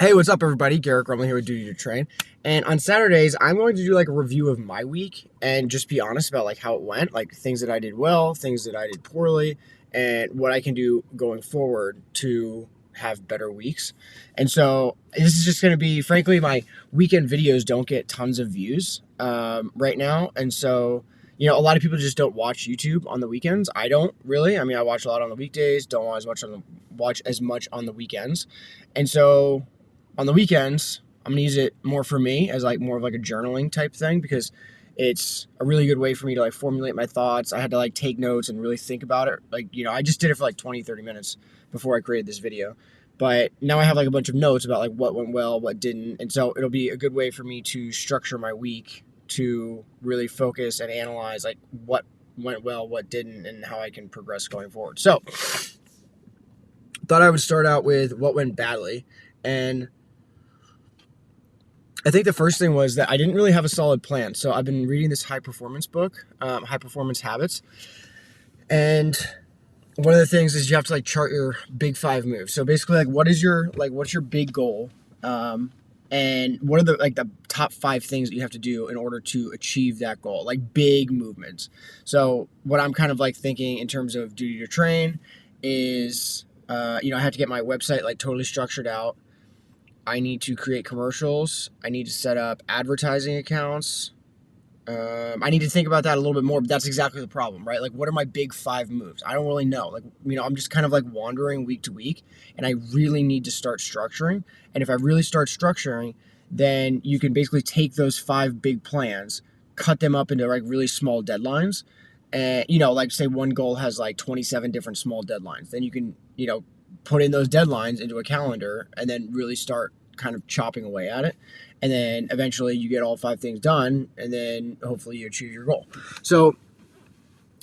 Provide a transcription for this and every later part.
Hey, what's up, everybody? Garrett Grumley here with Duty to Train. And on Saturdays, I'm going to do like a review of my week and just be honest about like how it went, like things that I did well, things that I did poorly, and what I can do going forward to have better weeks. And so this is just going to be, frankly, my weekend videos don't get tons of views right now. And so, a lot of people just don't watch YouTube on the weekends. I don't really. I mean, I watch a lot on the weekdays, don't watch as much on the weekends. And so on the weekends, I'm gonna use it more for me as like more of like a journaling type thing because it's a really good way for me to like formulate my thoughts. I had to like take notes and really think about it. Like, I just did it for like 20, 30 minutes before I created this video. But now I have like a bunch of notes about like what went well, what didn't. And so it'll be a good way for me to structure my week to really focus and analyze like what went well, what didn't, and how I can progress going forward. So thought I would start out with what went badly. And I think the first thing was that I didn't really have a solid plan. So I've been reading this high performance book, High Performance Habits. And one of the things is you have to like chart your big 5 moves. So basically like what's your big goal? And what are the top 5 things that you have to do in order to achieve that goal? Like big movements. So what I'm kind of like thinking in terms of Duty to Train is, I have to get my website like totally structured out. I need to create commercials. I need to set up advertising accounts. I need to think about that a little bit more, but that's exactly the problem, right? Like, what are my big 5 moves? I don't really know. Like, I'm just kind of like wandering week to week, and I really need to start structuring. And if I really start structuring, then you can basically take those 5 big plans, cut them up into like really small deadlines. And, like say one goal has like 27 different small deadlines. Then you can, put in those deadlines into a calendar and then really start kind of chopping away at it. And then eventually you get all 5 things done, and then hopefully you achieve your goal. So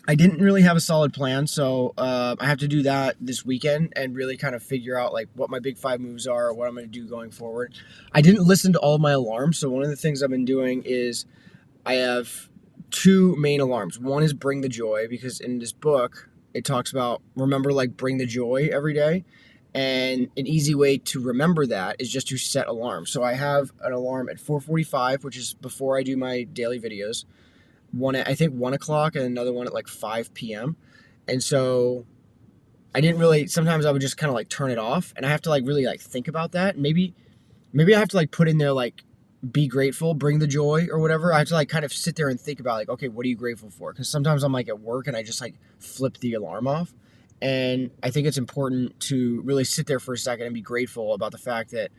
I didn't really have a solid plan. So I have to do that this weekend and really kind of figure out like what my big 5 moves are, what I'm going to do going forward. I didn't listen to all of my alarms. So one of the things I've been doing is I have 2 main alarms. One is Bring the Joy, because in this book, it talks about bring the joy every day. And an easy way to remember that is just to set alarms. So I have an alarm at 4:45, which is before I do my daily videos. One at, I think, 1 o'clock, and another one at like 5 p.m. And so sometimes I would just kind of like turn it off, and I have to like really like think about that. Maybe I have to like put in there like be grateful, bring the joy, or whatever. I have to like kind of sit there and think about like, okay, what are you grateful for? Because sometimes I'm like at work and I just like flip the alarm off. And I think it's important to really sit there for a second and be grateful about the fact that,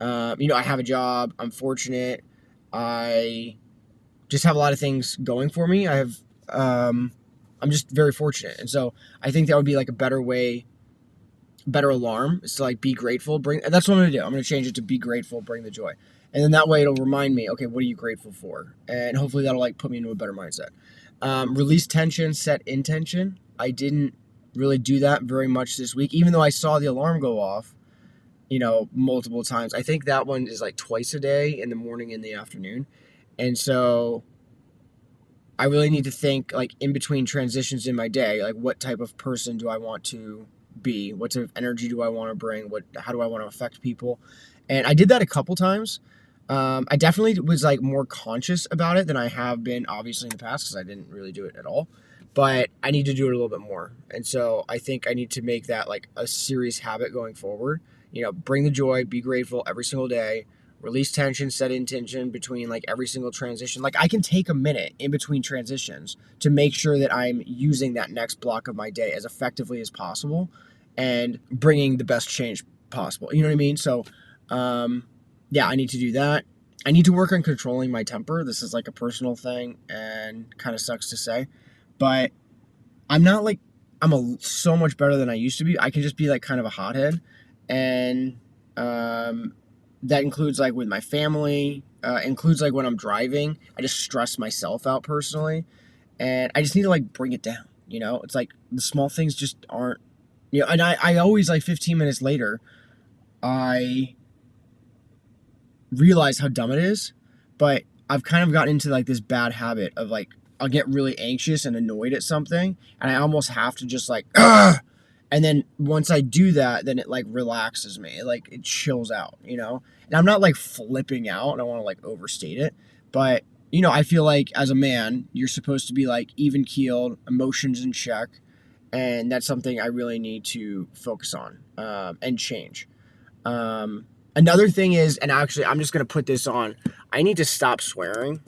I have a job. I'm fortunate. I just have a lot of things going for me. I'm just very fortunate. And so I think that would be like a better alarm is to like be grateful. That's what I'm going to do. I'm going to change it to be grateful, bring the joy. And then that way it'll remind me, okay, what are you grateful for? And hopefully that'll like put me into a better mindset. Release tension, set intention. I didn't really do that very much this week, even though I saw the alarm go off, multiple times. I think that one is like twice a day, in the morning and the afternoon. And so I really need to think like in between transitions in my day, like what type of person do I want to be? What type of energy do I want to bring? How do I want to affect people? And I did that a couple times. I definitely was like more conscious about it than I have been obviously in the past, because I didn't really do it at all. But I need to do it a little bit more. And so I think I need to make that like a serious habit going forward. Bring the joy, be grateful every single day, release tension, set intention between like every single transition. Like I can take a minute in between transitions to make sure that I'm using that next block of my day as effectively as possible and bringing the best change possible. You know what I mean? So, yeah, I need to do that. I need to work on controlling my temper. This is like a personal thing and kind of sucks to say, but I'm not like, so much better than I used to be. I can just be like kind of a hothead. And, that includes like with my family, includes like when I'm driving, I just stress myself out personally, and I just need to like bring it down. It's like the small things just aren't, and I always like 15 minutes later, I realize how dumb it is, but I've kind of gotten into like this bad habit of like, I'll get really anxious and annoyed at something, and I almost have to just like, ugh! And then once I do that, then it like relaxes me. Like it chills out, you know? And I'm not like flipping out. I don't want to like overstate it. But, you know, I feel like as a man, you're supposed to be like even keeled, emotions in check. And that's something I really need to focus on and change. Another thing is, and actually, I'm just going to put this on, I need to stop swearing.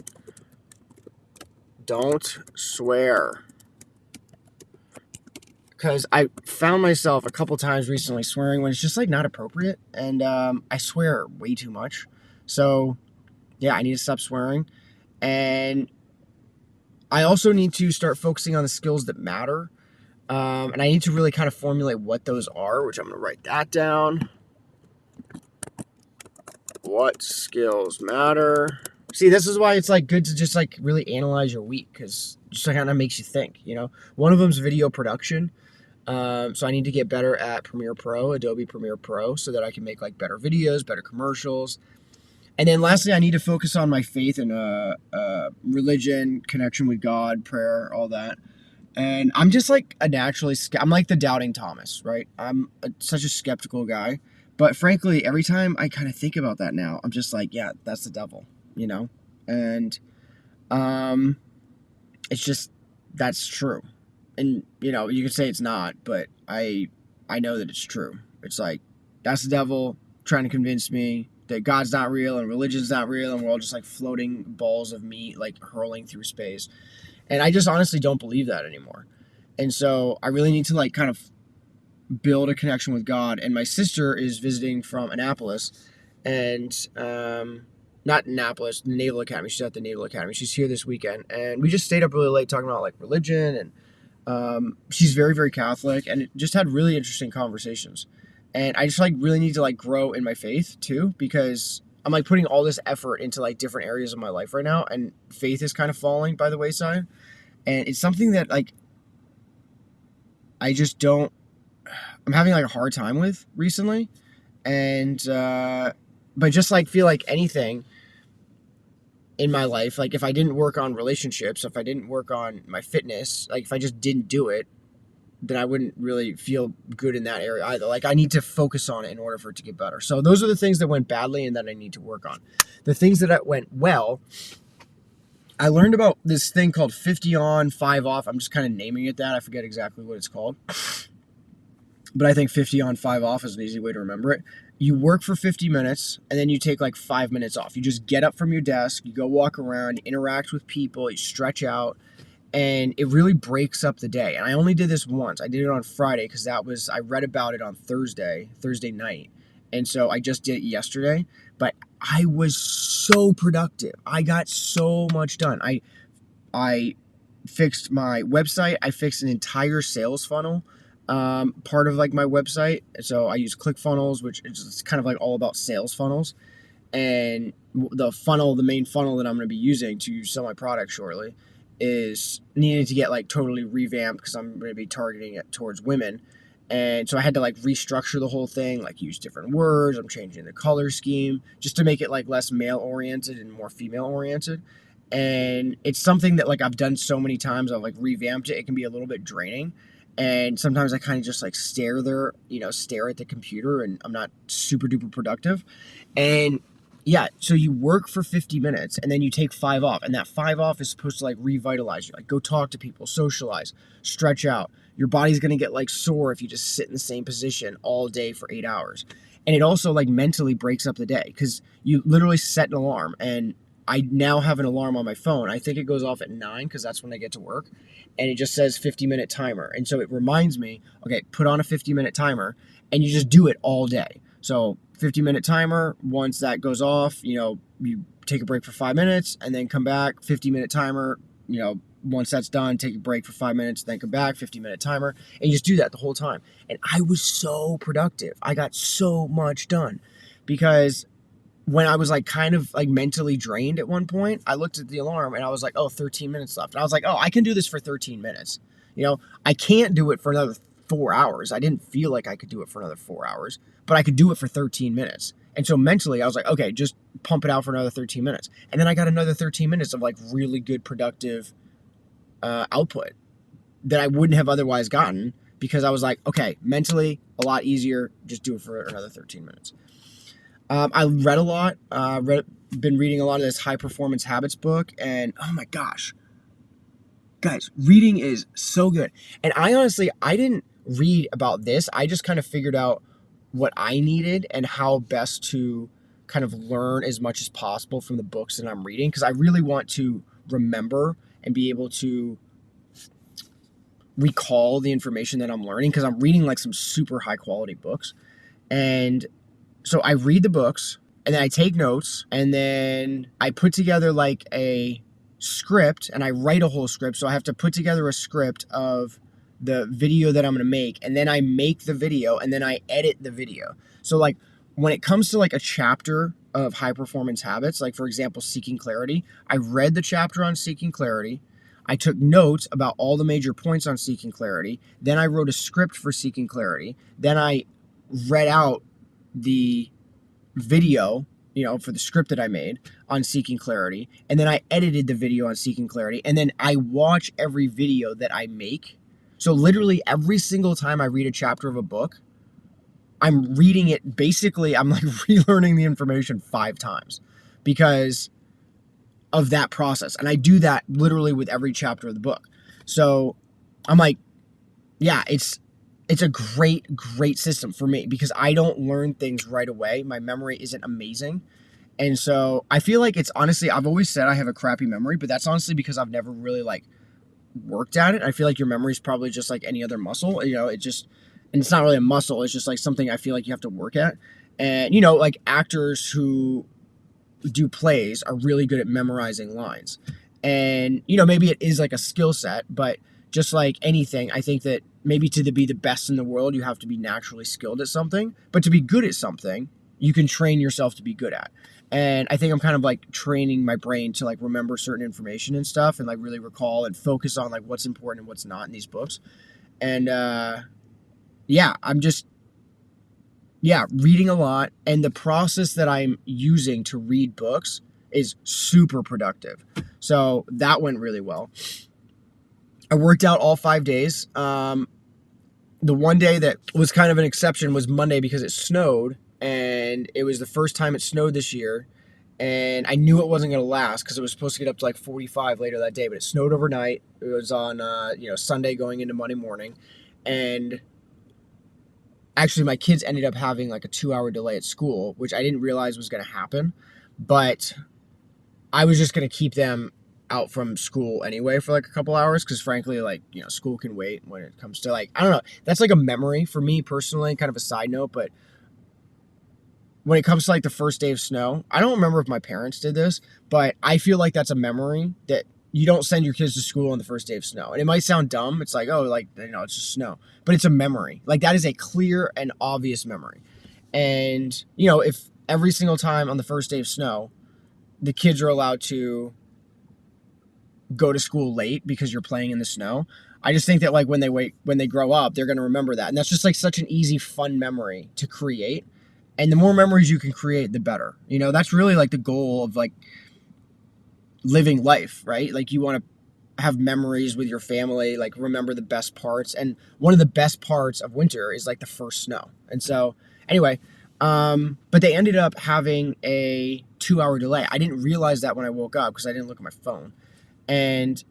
Don't swear. Because I found myself a couple times recently swearing when it's just like not appropriate, and I swear way too much. So yeah, I need to stop swearing, and I also need to start focusing on the skills that matter, and I need to really kind of formulate what those are, which I'm going to write that down. What skills matter? See, this is why it's like good to just like really analyze your week, because just kind of makes you think. You know, one of them's video production. So I need to get better at Premiere Pro, Adobe Premiere Pro, so that I can make like better videos, better commercials. And then lastly, I need to focus on my faith and religion, connection with God, prayer, all that. And I'm just like I'm like the doubting Thomas, right? Such a skeptical guy. But frankly, every time I kind of think about that now, I'm just like, yeah, that's the devil, you know? And it's just, that's true. And you know, you could say it's not, but I know that it's true. It's like that's the devil trying to convince me that God's not real and religion's not real, and we're all just like floating balls of meat like hurling through space. And I just honestly don't believe that anymore. And so I really need to like kind of build a connection with God. And my sister is visiting from Annapolis, and not Annapolis, the Naval Academy. She's at the Naval Academy. She's here this weekend, and we just stayed up really late talking about like religion, and she's very, very Catholic, and it just had really interesting conversations. And I just like really need to like grow in my faith too, because I'm like putting all this effort into like different areas of my life right now, and faith is kind of falling by the wayside. And it's something that like I just don't, I'm having like a hard time with recently. And but just like feel like anything in my life, like if I didn't work on relationships, if I didn't work on my fitness, like if I just didn't do it, then I wouldn't really feel good in that area either. Like I need to focus on it in order for it to get better. So those are the things that went badly and that I need to work on. The things that went well, I learned about this thing called 50 on, 5 off. I'm just kind of naming it that. I forget exactly what it's called. But I think 50 on, 5 off is an easy way to remember it. You work for 50 minutes, and then you take like 5 minutes off. You just get up from your desk, you go walk around, interact with people, you stretch out, and it really breaks up the day. And I only did this once. I did it on Friday because I read about it on Thursday night. And so I just did it yesterday. But I was so productive. I got so much done. I fixed my website. I fixed an entire sales funnel. Part of like my website. So I use ClickFunnels, which is kind of like all about sales funnels. And the main funnel that I'm going to be using to sell my product shortly is needing to get like totally revamped because I'm going to be targeting it towards women. And so I had to like restructure the whole thing, like use different words. I'm changing the color scheme just to make it like less male oriented and more female oriented. And it's something that like I've done so many times. I've like revamped it. It can be a little bit draining. And sometimes I kind of just like stare at the computer, and I'm not super duper productive. And yeah, so you work for 50 minutes and then you take 5 off, and that 5 off is supposed to like revitalize you. Like go talk to people, socialize, stretch out. Your body's going to get like sore if you just sit in the same position all day for 8 hours. And it also like mentally breaks up the day because you literally set an alarm, and I now have an alarm on my phone. I think it goes off at 9 because that's when I get to work. And it just says 50-minute timer. And so it reminds me, okay, put on a 50-minute timer, and you just do it all day. So 50-minute timer, once that goes off, you take a break for 5 minutes and then come back, 50-minute timer, once that's done, take a break for 5 minutes, then come back, 50-minute timer, and you just do that the whole time. And I was so productive. I got so much done because when I was like kind of like mentally drained at one point, I looked at the alarm and I was like, oh, 13 minutes left. And I was like, oh, I can do this for 13 minutes. I can't do it for another 4 hours. I didn't feel like I could do it for another 4 hours, but I could do it for 13 minutes. And so mentally I was like, okay, just pump it out for another 13 minutes. And then I got another 13 minutes of like really good productive output that I wouldn't have otherwise gotten because I was like, okay, mentally a lot easier. Just do it for another 13 minutes. I read a lot. Been reading a lot of this High Performance Habits book, and oh my gosh, guys, reading is so good. And I didn't read about this. I just kind of figured out what I needed and how best to kind of learn as much as possible from the books that I'm reading, because I really want to remember and be able to recall the information that I'm learning, because I'm reading like some super high quality books. And so I read the books, and then I take notes, and then I put together like a script, and I write a whole script. So I have to put together a script of the video that I'm going to make, and then I make the video, and then I edit the video. So like when it comes to like a chapter of High Performance Habits, like for example, Seeking Clarity, I read the chapter on Seeking Clarity. I took notes about all the major points on Seeking Clarity. Then I wrote a script for Seeking Clarity. Then I read out the video, for the script that I made on Seeking Clarity. And then I edited the video on Seeking Clarity. And then I watch every video that I make. So literally every single time I read a chapter of a book, I'm reading it, basically, I'm like relearning the information 5 times because of that process. And I do that literally with every chapter of the book. So I'm like, yeah, it's a great system for me because I don't learn things right away. My memory isn't amazing. And so I feel like it's honestly, I've always said I have a crappy memory, but that's honestly because I've never really like worked at it. I feel like your memory is probably just like any other muscle, and it's not really a muscle. It's just like something I feel like you have to work at. And, like actors who do plays are really good at memorizing lines. And, maybe it is like a skill set, but just like anything, I think that maybe to be the best in the world, you have to be naturally skilled at something. But to be good at something, you can train yourself to be good at. And I think I'm kind of like training my brain to like remember certain information and stuff and like really recall and focus on like what's important and what's not in these books. And reading a lot. And the process that I'm using to read books is super productive. So that went really well. I worked out all 5 days. The one day that was kind of an exception was Monday because it snowed, and it was the first time it snowed this year. And I knew it wasn't going to last because it was supposed to get up to like 45 later that day, but it snowed overnight. It was on, Sunday going into Monday morning. And actually my kids ended up having like a 2-hour delay at school, which I didn't realize was going to happen, but I was just going to keep them out from school anyway for like a couple hours because frankly, like, school can wait when it comes to like, I don't know, that's like a memory for me personally, kind of a side note, but when it comes to like the first day of snow, I don't remember if my parents did this, but I feel like that's a memory that you don't send your kids to school on the first day of snow. And it might sound dumb. It's like, oh, like, it's just snow, but it's a memory. Like that is a clear and obvious memory. And, if every single time on the first day of snow, the kids are allowed to go to school late because you're playing in the snow, I just think that like when they grow up, they're going to remember that. And that's just like such an easy, fun memory to create. And the more memories you can create, the better. That's really like the goal of like living life, right? Like you want to have memories with your family, like remember the best parts. And one of the best parts of winter is like the first snow. And so anyway, but they ended up having a 2-hour delay. I didn't realize that when I woke up because I didn't look at my phone. And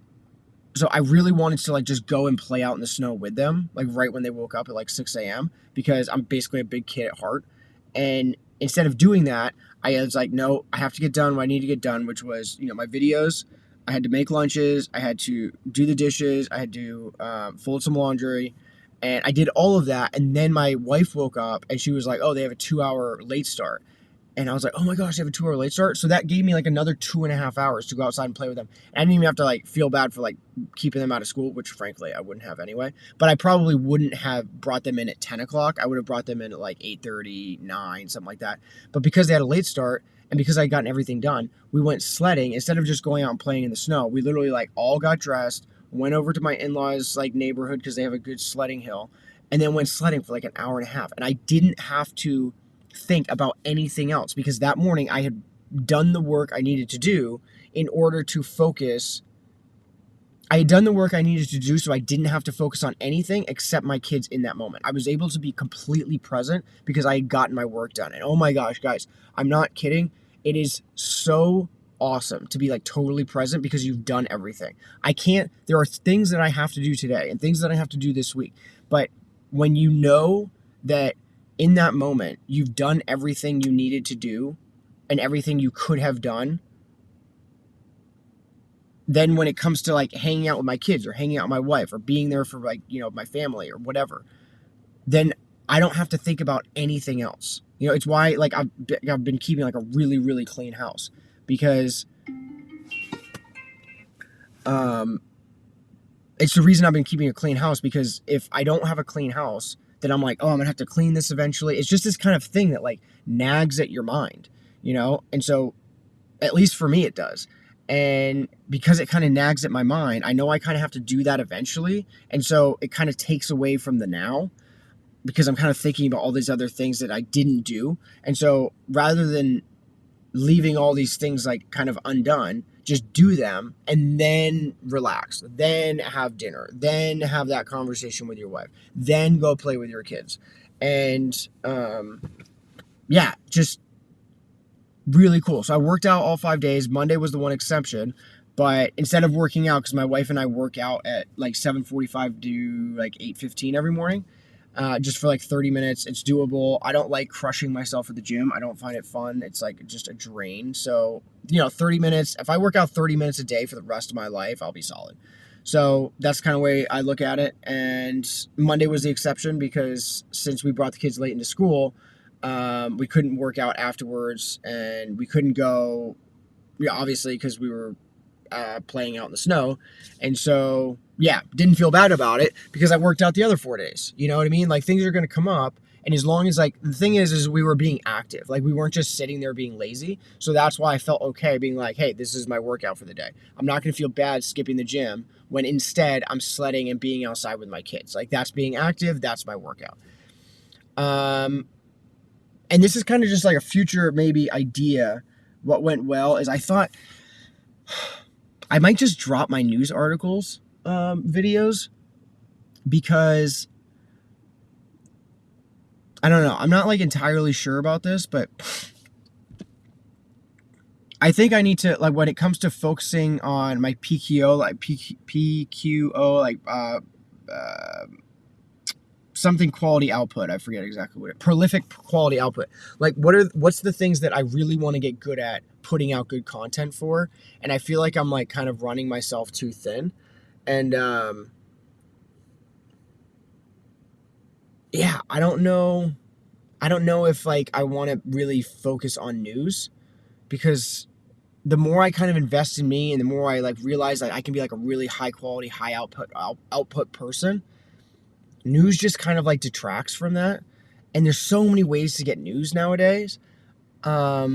so I really wanted to like just go and play out in the snow with them, like right when they woke up at like 6 a.m. because I'm basically a big kid at heart. And instead of doing that, I was like, no, I have to get done what I need to get done, which was, my videos. I had to make lunches. I had to do the dishes. I had to fold some laundry. And I did all of that. And then my wife woke up and she was like, oh, they have a 2-hour late start. And I was like, oh my gosh, they have a 2-hour late start. So that gave me like another 2.5 hours to go outside and play with them. And I didn't even have to like feel bad for like keeping them out of school, which frankly I wouldn't have anyway. But I probably wouldn't have brought them in at 10 o'clock. I would have brought them in at like 8:30, 9, something like that. But because they had a late start and because I had gotten everything done, we went sledding. Instead of just going out and playing in the snow, we literally like all got dressed, went over to my in-laws like neighborhood because they have a good sledding hill, and then went sledding for like an hour and a half. And I didn't have to think about anything else because that morning I had done the work I needed to do in order to focus I had done the work I needed to do, so I didn't have to focus on anything except my kids in that moment. I was able to be completely present because I had gotten my work done. And oh my gosh, guys, I'm not kidding. It is so awesome to be like totally present because you've done everything. There are things that I have to do today and things that I have to do this week. But when you know that in that moment you've done everything you needed to do and everything you could have done, then when it comes to like hanging out with my kids or hanging out with my wife or being there for like, my family or whatever, then I don't have to think about anything else. It's why like I've been keeping like a really, really clean house because it's the reason I've been keeping a clean house, because if I don't have a clean house, then I'm like, oh, I'm gonna have to clean this eventually. It's just this kind of thing that like nags at your mind, and so at least for me it does. And because it kind of nags at my mind, I know I kind of have to do that eventually. And so it kind of takes away from the now because I'm kind of thinking about all these other things that I didn't do. And so rather than leaving all these things like kind of undone, just do them and then relax, then have dinner, then have that conversation with your wife, then go play with your kids. And just really cool. So I worked out all 5 days. Monday was the one exception, but instead of working out, because my wife and I work out at like 7:45 to like 8:15 every morning, just for like 30 minutes. It's doable. I don't like crushing myself at the gym. I don't find it fun. It's like just a drain. So 30 minutes. If I work out 30 minutes a day for the rest of my life, I'll be solid. So that's kind of the way I look at it. And Monday was the exception because since we brought the kids late into school, we couldn't work out afterwards, and we couldn't go, obviously, because we were playing out in the snow. And so, didn't feel bad about it because I worked out the other 4 days. You know what I mean? Like, things are going to come up. And as long as, like, the thing is we were being active. Like, we weren't just sitting there being lazy. So that's why I felt okay being like, hey, this is my workout for the day. I'm not going to feel bad skipping the gym when instead I'm sledding and being outside with my kids. Like, that's being active. That's my workout. And this is kind of just like a future maybe idea. What went well is I thought I might just drop my news articles videos because I don't know. I'm not like entirely sure about this, but I think I need to, like, when it comes to focusing on my PQO, like PQO, like something quality output. I forget exactly what prolific quality output. Like what's the things that I really want to get good at putting out good content for? And I feel like I'm like kind of running myself too thin. And I don't know if like I want to really focus on news, because the more I kind of invest in me and the more I like realize that I can be like a really high quality, high output person, news just kind of like detracts from that. And there's so many ways to get news nowadays. I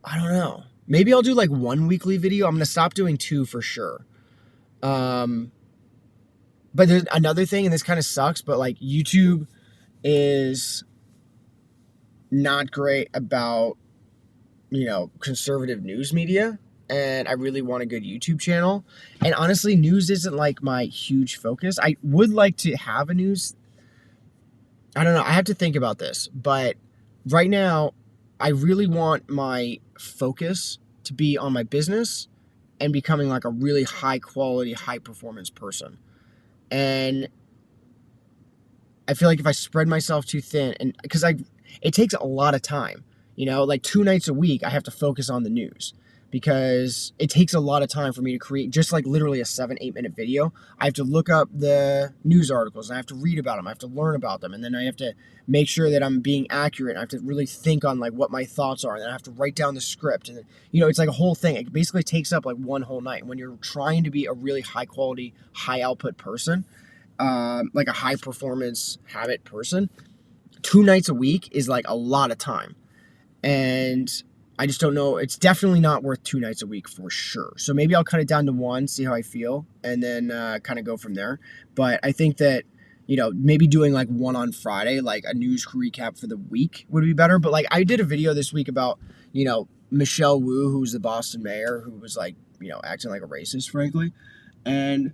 don't know. Maybe I'll do like one weekly video. I'm going to stop doing 2 for sure. But there's another thing, and this kind of sucks, but like YouTube is not great about, conservative news media. And I really want a good YouTube channel. And honestly, news isn't like my huge focus. I would like to have a news. I don't know. I have to think about this. But right now, I really want my focus to be on my business and becoming like a really high quality, high performance person. And I feel like if I spread myself too thin, and because it takes a lot of time, like 2 nights a week, I have to focus on the news. Because it takes a lot of time for me to create just like literally a 7-8 minute video. I have to look up the news articles, and I have to read about them. I have to learn about them. And then I have to make sure that I'm being accurate. I have to really think on like what my thoughts are. And then I have to write down the script. And then, it's like a whole thing. It basically takes up like one whole night. When you're trying to be a really high quality, high output person, like a high performance habit person, 2 nights a week is like a lot of time. And I just don't know. It's definitely not worth 2 nights a week for sure. So maybe I'll cut it down to 1, see how I feel, and then kind of go from there. But I think that, maybe doing like 1 on Friday, like a news recap for the week would be better. But like I did a video this week about, Michelle Wu, who's the Boston mayor, who was like acting like a racist, frankly. And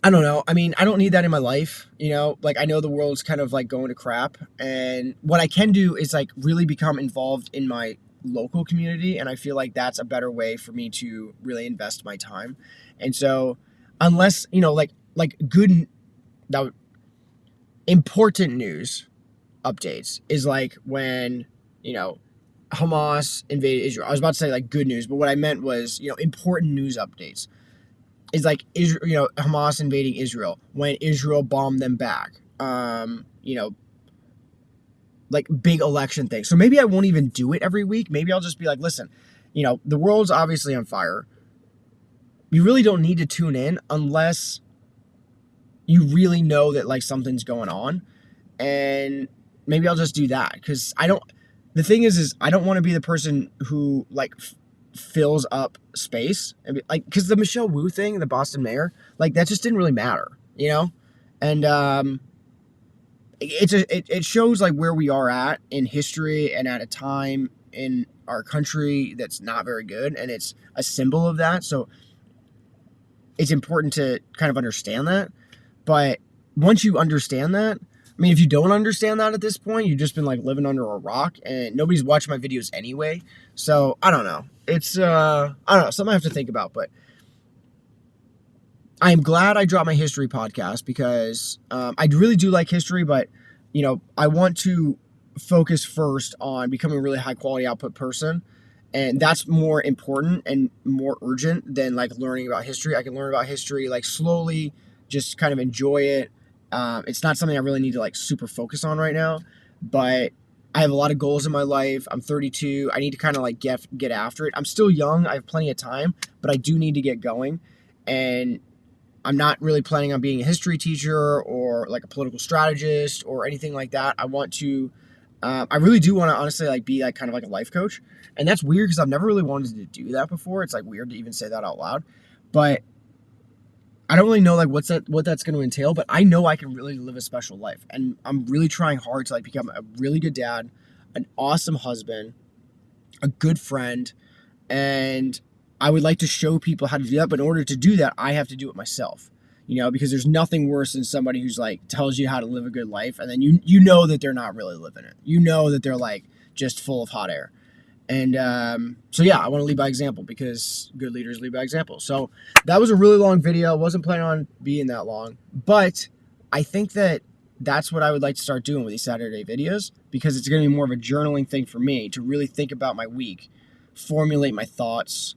I don't know. I mean, I don't need that in my life, Like, I know the world's kind of like going to crap, and what I can do is like really become involved in my local community, and I feel like that's a better way for me to really invest my time. And so, unless like good, that important news updates is like when Hamas invaded Israel. I was about to say like good news, but what I meant was important news updates is like Israel, Hamas invading Israel when Israel bombed them back. Like big election things. So maybe I won't even do it every week. Maybe I'll just be like, listen, the world's obviously on fire. You really don't need to tune in unless you really know that like something's going on, and maybe I'll just do that because the thing is I don't want to be the person who like fills up space and like because the Michelle Wu thing, the Boston mayor, like that just didn't really matter, and it shows like where we are at in history and at a time in our country that's not very good, and it's a symbol of that. So it's important to kind of understand that. But once you understand that, I mean, if you don't understand that at this point, you've just been like living under a rock, and nobody's watching my videos anyway. So I don't know. It's I don't know, something I have to think about. But I am glad I dropped my history podcast because I really do like history, but I want to focus first on becoming a really high quality output person, and that's more important and more urgent than like learning about history. I can learn about history like slowly, just kind of enjoy it. It's not something I really need to like super focus on right now, but I have a lot of goals in my life. I'm 32. I need to kind of like get after it. I'm still young. I have plenty of time, but I do need to get going. And I'm not really planning on being a history teacher or like a political strategist or anything like that. I really do want to honestly like be like kind of like a life coach. And that's weird because I've never really wanted to do that before. It's like weird to even say that out loud, but I don't really know like what that's going to entail, but I know I can really live a special life, and I'm really trying hard to like become a really good dad, an awesome husband, a good friend, and I would like to show people how to do that. But in order to do that, I have to do it myself, because there's nothing worse than somebody who's like tells you how to live a good life, and then you know that they're not really living it. You know that they're like just full of hot air. And so yeah, I want to lead by example because good leaders lead by example. So that was a really long video. I wasn't planning on being that long, but I think that that's what I would like to start doing with these Saturday videos, because it's going to be more of a journaling thing for me to really think about my week, formulate my thoughts,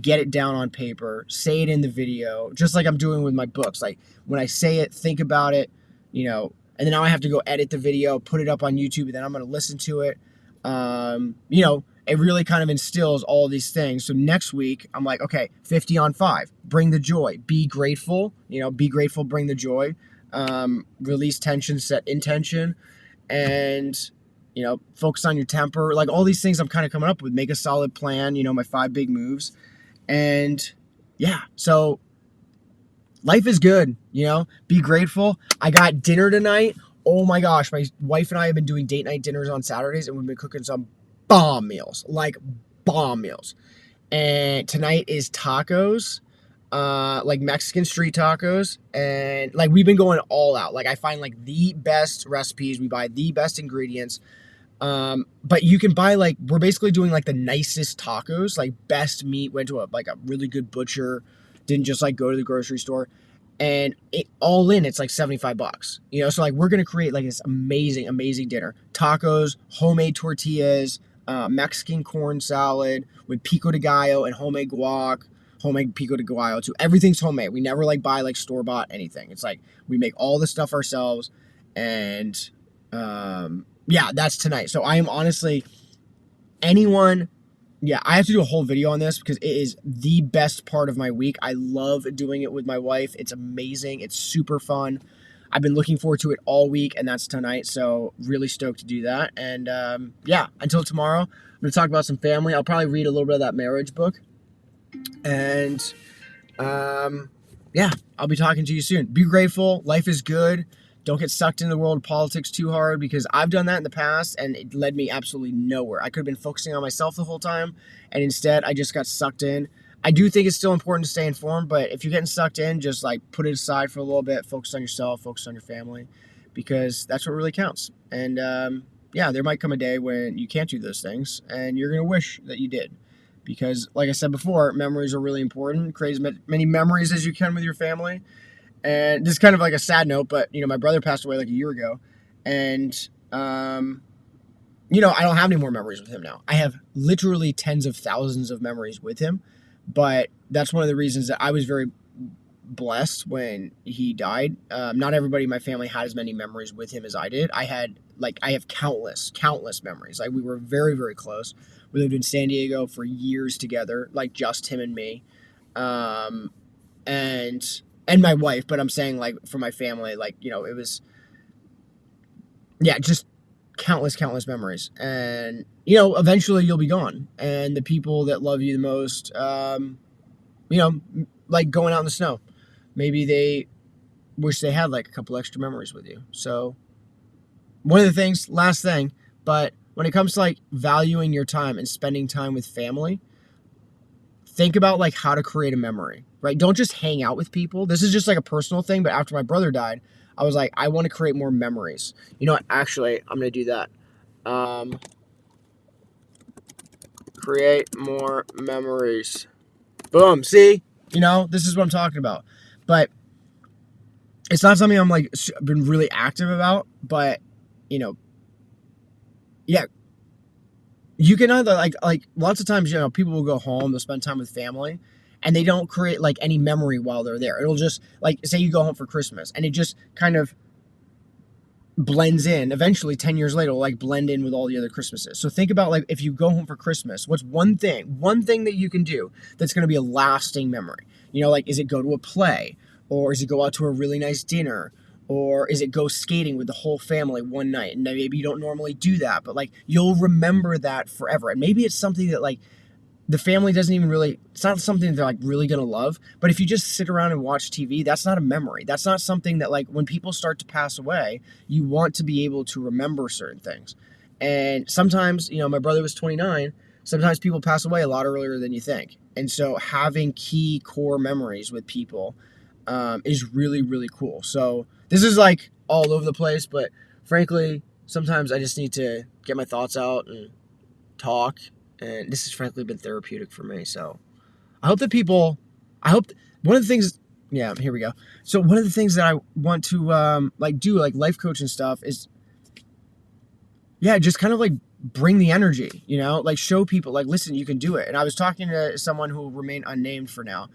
get it down on paper, say it in the video, just like I'm doing with my books. Like when I say it, think about it, and then now I have to go edit the video, put it up on YouTube, and then I'm going to listen to it. It really kind of instills all of these things. So next week, I'm like, okay, 50 on 5. Bring the joy. Be grateful. Be grateful, bring the joy. Release tension, set intention. And, focus on your temper. Like all these things I'm kind of coming up with. Make a solid plan, my 5 big moves. And, yeah, so life is good, Be grateful. I got dinner tonight. Oh, my gosh. My wife and I have been doing date night dinners on Saturdays, and we've been cooking some bomb meals, and tonight is tacos, like Mexican street tacos, and like we've been going all out. Like I find like the best recipes, we buy the best ingredients, but you can buy like, we're basically doing like the nicest tacos, like best meat. Went to a really good butcher, didn't just like go to the grocery store, and it's like $75, so like we're gonna create like this amazing dinner: tacos, homemade tortillas, Mexican corn salad with pico de gallo and homemade guac, homemade pico de gallo too. Everything's homemade. We never like buy like store-bought anything. It's like we make all the stuff ourselves, and yeah, that's tonight. So I am honestly, I have to do a whole video on this because it is the best part of my week. I love doing it with my wife. It's amazing. It's super fun. I've been looking forward to it all week, and that's tonight, so really stoked to do that. And yeah, until tomorrow, I'm going to talk about some family. I'll probably read a little bit of that marriage book. And yeah, I'll be talking to you soon. Be grateful. Life is good. Don't get sucked into the world of politics too hard, because I've done that in the past and it led me absolutely nowhere. I could have been focusing on myself the whole time, and instead I just got sucked in. I do think it's still important to stay informed, but if you're getting sucked in, just like put it aside for a little bit, focus on yourself, focus on your family, because that's what really counts. And yeah, there might come a day when you can't do those things and you're going to wish that you did. Because like I said before, memories are really important. Create as many memories as you can with your family. And this is kind of like a sad note, but my brother passed away like a year ago, and I don't have any more memories with him now. I have literally tens of thousands of memories with him, but that's one of the reasons that I was very blessed when he died. Not everybody in my family had as many memories with him as I did. I have countless memories. Like, we were very, very close. We lived in San Diego for years together, like just him and me. And my wife, but I'm saying, like, for my family, like, it was, yeah, just countless memories. And, eventually you'll be gone. And the people that love you the most, like going out in the snow, maybe they wish they had like a couple extra memories with you. So one of the things, last thing, but when it comes to like valuing your time and spending time with family, think about like how to create a memory, right? Don't just hang out with people. This is just like a personal thing, but after my brother died, I was like, I want to create more memories. You know what? Actually, I'm going to do that. Create more memories. Boom. See? This is what I'm talking about. But it's not something I'm like been really active about, but yeah, you can either like lots of times, people will go home, they'll spend time with family, and they don't create like any memory while they're there. It'll just, like, say you go home for Christmas and it just kind of blends in. Eventually 10 years later, it'll like blend in with all the other Christmases. So think about, like, if you go home for Christmas, what's one thing that you can do that's going to be a lasting memory? Like, is it go to a play, or is it go out to a really nice dinner, or is it go skating with the whole family one night? And maybe you don't normally do that, but like, you'll remember that forever. And maybe it's something that like the family doesn't even really, it's not something they're like really going to love. But if you just sit around and watch TV, that's not a memory. That's not something that, like, when people start to pass away, you want to be able to remember certain things. And sometimes, my brother was 29. Sometimes people pass away a lot earlier than you think. And so having key core memories with people is really, really cool. So this is like all over the place, but frankly, sometimes I just need to get my thoughts out and talk. And this has frankly been therapeutic for me. So I hope one of the things, yeah, here we go. So one of the things that I want to do, like life coach and stuff, is, yeah, just kind of like bring the energy, like show people, like, listen, you can do it. And I was talking to someone who will remain unnamed for now,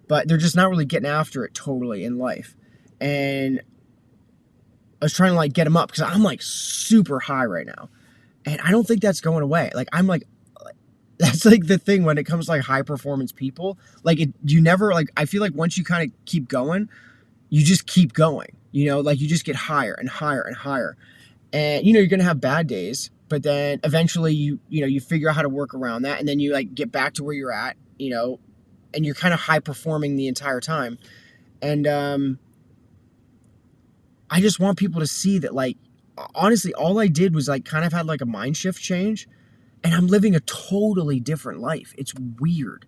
but they're just not really getting after it totally in life. And I was trying to like get them up, because I'm like super high right now. And I don't think that's going away. Like, I'm like, that's like the thing when it comes to like high performance people. Like, you never, like, I feel like once you kind of keep going, you just keep going, like you just get higher and higher and higher. And, you're going to have bad days, but then eventually you figure out how to work around that. And then you like get back to where you're at, and you're kind of high performing the entire time. And, I just want people to see that, like, honestly, all I did was like kind of had like a mind shift change, and I'm living a totally different life. It's weird.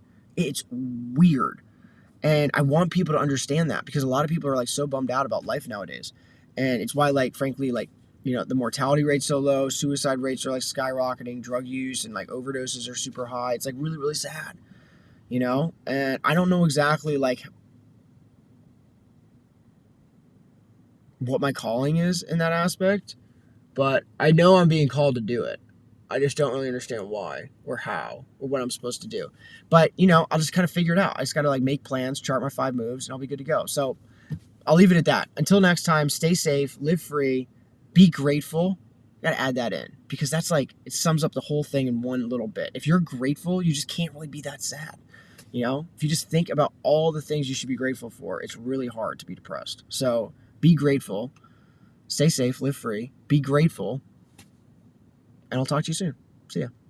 And I want people to understand that, because a lot of people are like so bummed out about life nowadays. And it's why, like, frankly, like, the mortality rate's so low, suicide rates are like skyrocketing, drug use and like overdoses are super high. It's like really, really sad, and I don't know exactly like what my calling is in that aspect, but I know I'm being called to do it. I just don't really understand why or how or what I'm supposed to do. But, I'll just kind of figure it out. I just got to like make plans, chart my 5 moves, and I'll be good to go. So I'll leave it at that. Until next time, stay safe, live free, be grateful. Got to add that in, because that's like, it sums up the whole thing in one little bit. If you're grateful, you just can't really be that sad. If you just think about all the things you should be grateful for, it's really hard to be depressed. So be grateful, stay safe, live free, be grateful, and I'll talk to you soon. See ya.